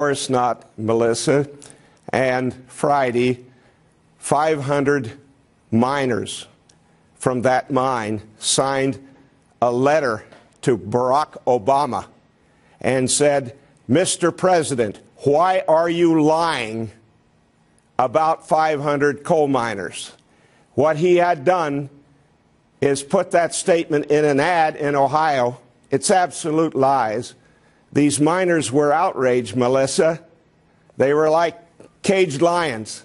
course not, Melissa. And Friday, 500 miners from that mine signed a letter to Barack Obama and said, Mr. President, why are you lying about 500 coal miners? What he had done is put that statement in an ad in Ohio. It's absolute lies. These miners were outraged, Melissa. They were like caged lions.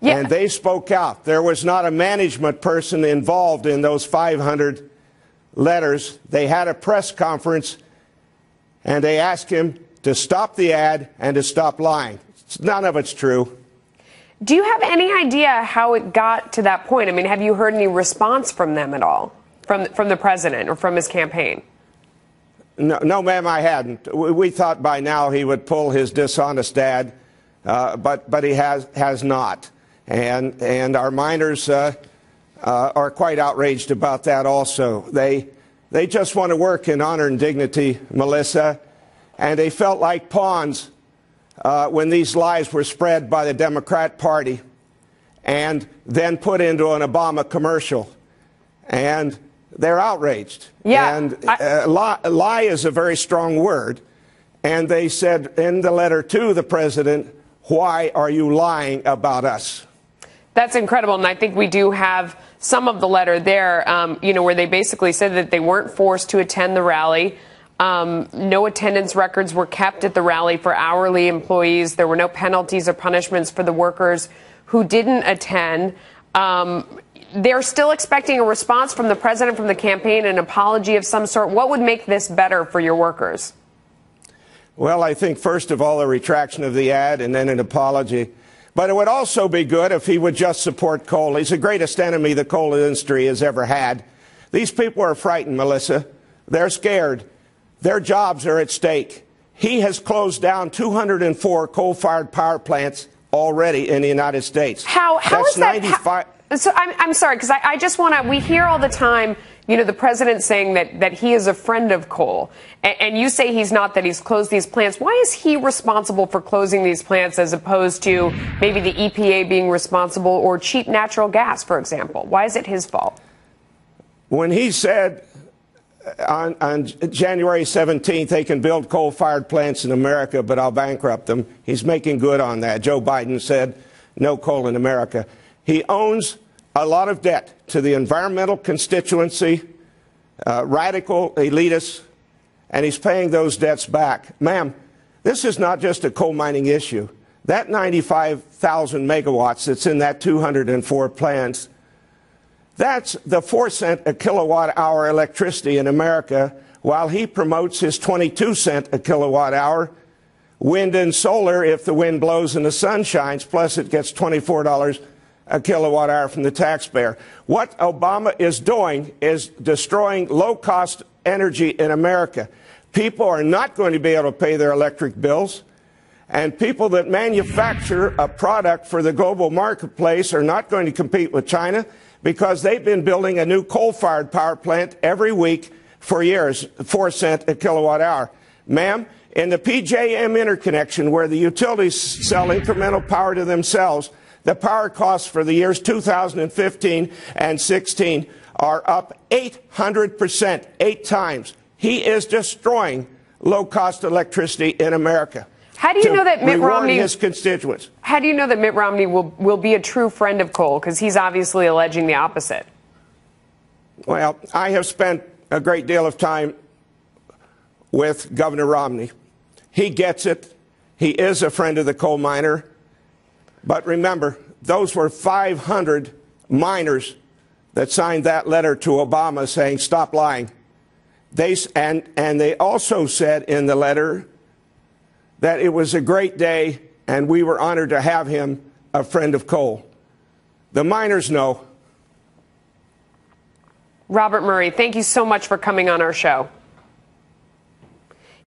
Yeah. And they spoke out. There was not a management person involved in those 500 letters. They had a press conference, and they asked him to stop the ad and to stop lying. None of it's true. Do you have any idea how it got to that point? I mean, have you heard any response from them at all, from the president or from his campaign? No, ma'am, I hadn't. We thought by now he would pull his dishonest ad, but he has not. And our miners are quite outraged about that also. They just want to work in honor and dignity, Melissa, and they felt like pawns when these lies were spread by the Democrat Party and then put into an Obama commercial. And they're outraged. Yeah, and lie is a very strong word. And they said in the letter to the president, why are you lying about us? That's incredible. And I think we do have some of the letter there, where they basically said that they weren't forced to attend the rally. No attendance records were kept at the rally for hourly employees. There were no penalties or punishments for the workers who didn't attend. They're still expecting a response from the president, from the campaign, an apology of some sort. What would make this better for your workers? Well, I think, first of all, a retraction of the ad and then an apology. But it would also be good if he would just support coal. He's the greatest enemy the coal industry has ever had. These people are frightened, Melissa. They're scared. Their jobs are at stake. He has closed down 204 coal-fired power plants already in the United States. How is that? So I'm sorry, because I just want to, we hear all the time, the president saying that he is a friend of coal. And you say he's not, that he's closed these plants. Why is he responsible for closing these plants as opposed to maybe the EPA being responsible, or cheap natural gas, for example? Why is it his fault? When he said on January 17th, they can build coal-fired plants in America, but I'll bankrupt them, he's making good on that. Joe Biden said no coal in America. He owns a lot of debt to the environmental constituency, radical elitists, and he's paying those debts back. Ma'am, this is not just a coal mining issue. That 95,000 megawatts that's in that 204 plants, that's the 4 cent a kilowatt hour electricity in America, while he promotes his 22 cent a kilowatt hour wind and solar if the wind blows and the sun shines, plus it gets $24 a kilowatt hour from the taxpayer. What Obama is doing is destroying low-cost energy in America. People are not going to be able to pay their electric bills, and people that manufacture a product for the global marketplace are not going to compete with China because they've been building a new coal-fired power plant every week for years, 4 cent a kilowatt hour. Ma'am, in the PJM interconnection, where the utilities sell incremental power to themselves, the power costs for the years 2015 and 16 are up 800%, 8 times. He is destroying low-cost electricity in America. How do you know that Mitt Romney, his constituents? How do you know that Mitt Romney will be a true friend of coal? Because he's obviously alleging the opposite. Well, I have spent a great deal of time with Governor Romney. He gets it. He is a friend of the coal miner. But remember, those were 500 miners that signed that letter to Obama saying, stop lying. And they also said in the letter that it was a great day and we were honored to have him a friend of coal. The miners know. Robert Murray, thank you so much for coming on our show.